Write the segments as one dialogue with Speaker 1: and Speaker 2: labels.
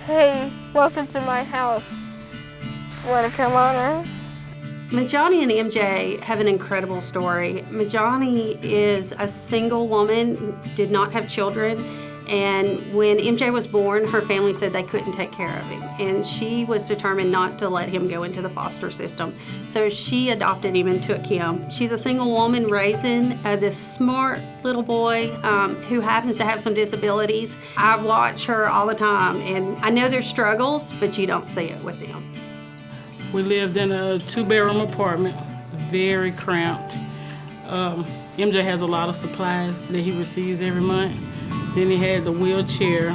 Speaker 1: Hey, welcome to my house. Want to come on in?
Speaker 2: Muajani and MJ have an incredible story. Muajani is a single woman, did not have children, and when MJ was born, her family said they couldn't take care of him, and she was determined not to let him go into the foster system. So she adopted him and took him. She's a single woman raising this smart little boy who happens to have some disabilities. I watch her all the time, and I know there's struggles, but you don't see it with them.
Speaker 3: We lived in a 2-bedroom apartment, very cramped. MJ has a lot of supplies that he receives every month. Then he had the wheelchair.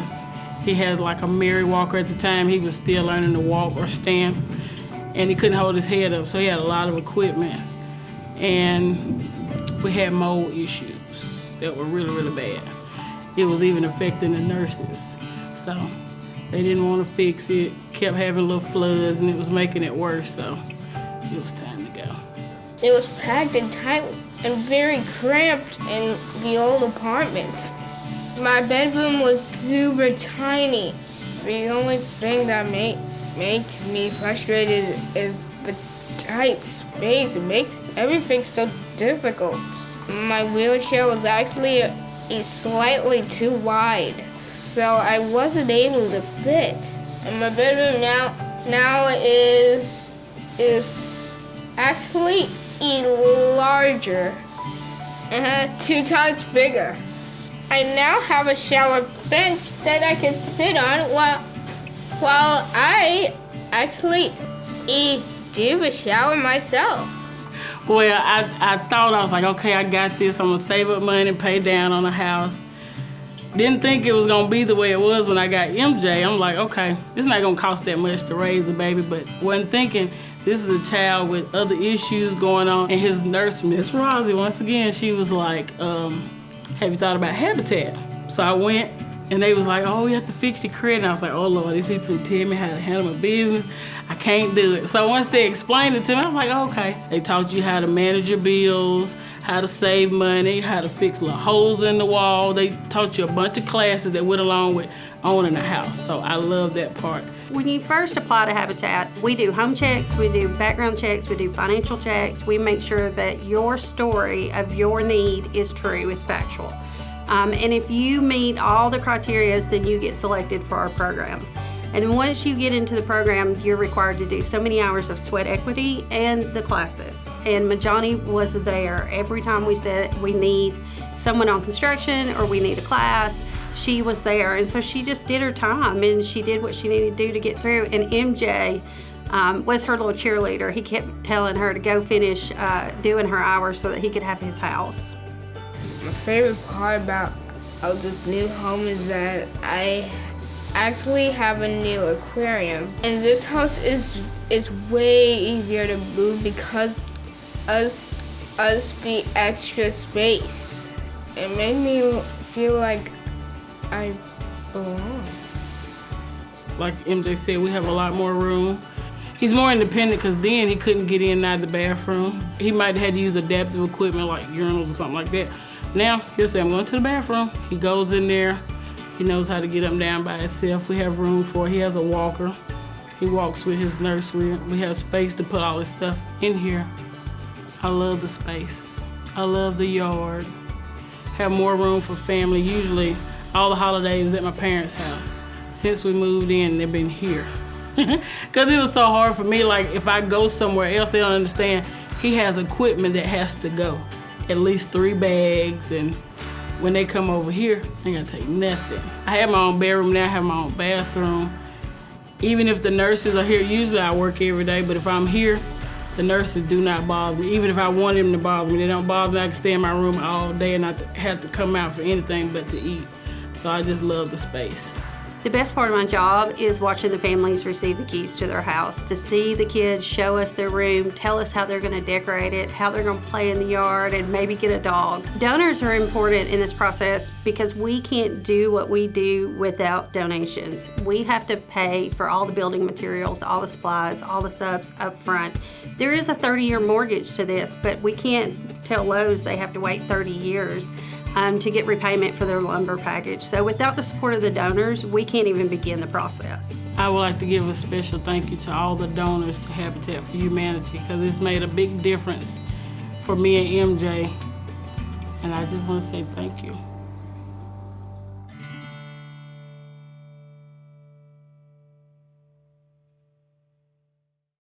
Speaker 3: He had like a Mary walker at the time. He was still learning to walk or stand, and he couldn't hold his head up, so he had a lot of equipment. And we had mold issues that were really, really bad. It was even affecting the nurses. So they didn't want to fix it, kept having little floods, and it was making it worse, so it was time to go.
Speaker 1: It was packed and tight and very cramped in the old apartment. My bedroom was super tiny. The only thing that makes me frustrated is the tight space. It makes everything so difficult. My wheelchair was actually slightly too wide, so I wasn't able to fit. And my bedroom now is actually larger and 2 times bigger. I now have a shower bench that I can sit on while I actually do a shower myself.
Speaker 3: Well, I thought, I was like, okay, I got this. I'm gonna save up money and pay down on a house. Didn't think it was gonna be the way it was when I got MJ. I'm like, okay, it's not gonna cost that much to raise a baby, but wasn't thinking this is a child with other issues going on. And his nurse, Miss Rosie, once again, she was like, have you thought about Habitat? So I went, and they was like, oh, you have to fix your credit. And I was like, oh Lord, these people tell me how to handle my business. I can't do it. So once they explained it to me, I was like, oh, okay. They taught you how to manage your bills, how to save money, how to fix little holes in the wall. They taught you a bunch of classes that went along with owning a house. So I love that part.
Speaker 2: When you first apply to Habitat, we do home checks, we do background checks, we do financial checks. We make sure that your story of your need is true, is factual. And if you meet all the criteria, then you get selected for our program. And once you get into the program, you're required to do so many hours of sweat equity and the classes. And Muajani was there every time we said we need someone on construction or we need a class. She was there, and so she just did her time, and she did what she needed to do to get through. And MJ was her little cheerleader. He kept telling her to go finish doing her hours so that he could have his house.
Speaker 1: My favorite part about this new home is that I actually have a new aquarium. And this house is way easier to move because us be extra space. It made me feel like I belong.
Speaker 3: Like MJ said, we have a lot more room. He's more independent because then he couldn't get in and out of the bathroom. He might have had to use adaptive equipment like urinals or something like that. Now, he'll say, I'm going to the bathroom. He goes in there. He knows how to get up and down by himself. We have room for it. He has a walker. He walks with his nurse. We have space to put all this stuff in here. I love the space. I love the yard. Have more room for family. Usually, all the holidays at my parents' house. Since we moved in, they've been here. Because it was so hard for me, like if I go somewhere else, they don't understand. He has equipment that has to go. At least 3 bags, and when they come over here, they ain't gonna take nothing. I have my own bedroom now, I have my own bathroom. Even if the nurses are here, usually I work every day, but if I'm here, the nurses do not bother me. Even if I want them to bother me, they don't bother me. I can stay in my room all day and not have to come out for anything but to eat. So I just love the space.
Speaker 2: The best part of my job is watching the families receive the keys to their house, to see the kids show us their room, tell us how they're going to decorate it, how they're going to play in the yard, and maybe get a dog. Donors are important in this process because we can't do what we do without donations. We have to pay for all the building materials, all the supplies, all the subs up front. There is a 30-year mortgage to this, but we can't tell Lowe's they have to wait 30 years. to get repayment for their lumber package. So without the support of the donors, we can't even begin the process.
Speaker 3: I would like to give a special thank you to all the donors to Habitat for Humanity, because it's made a big difference for me and MJ. And I just want to say thank you.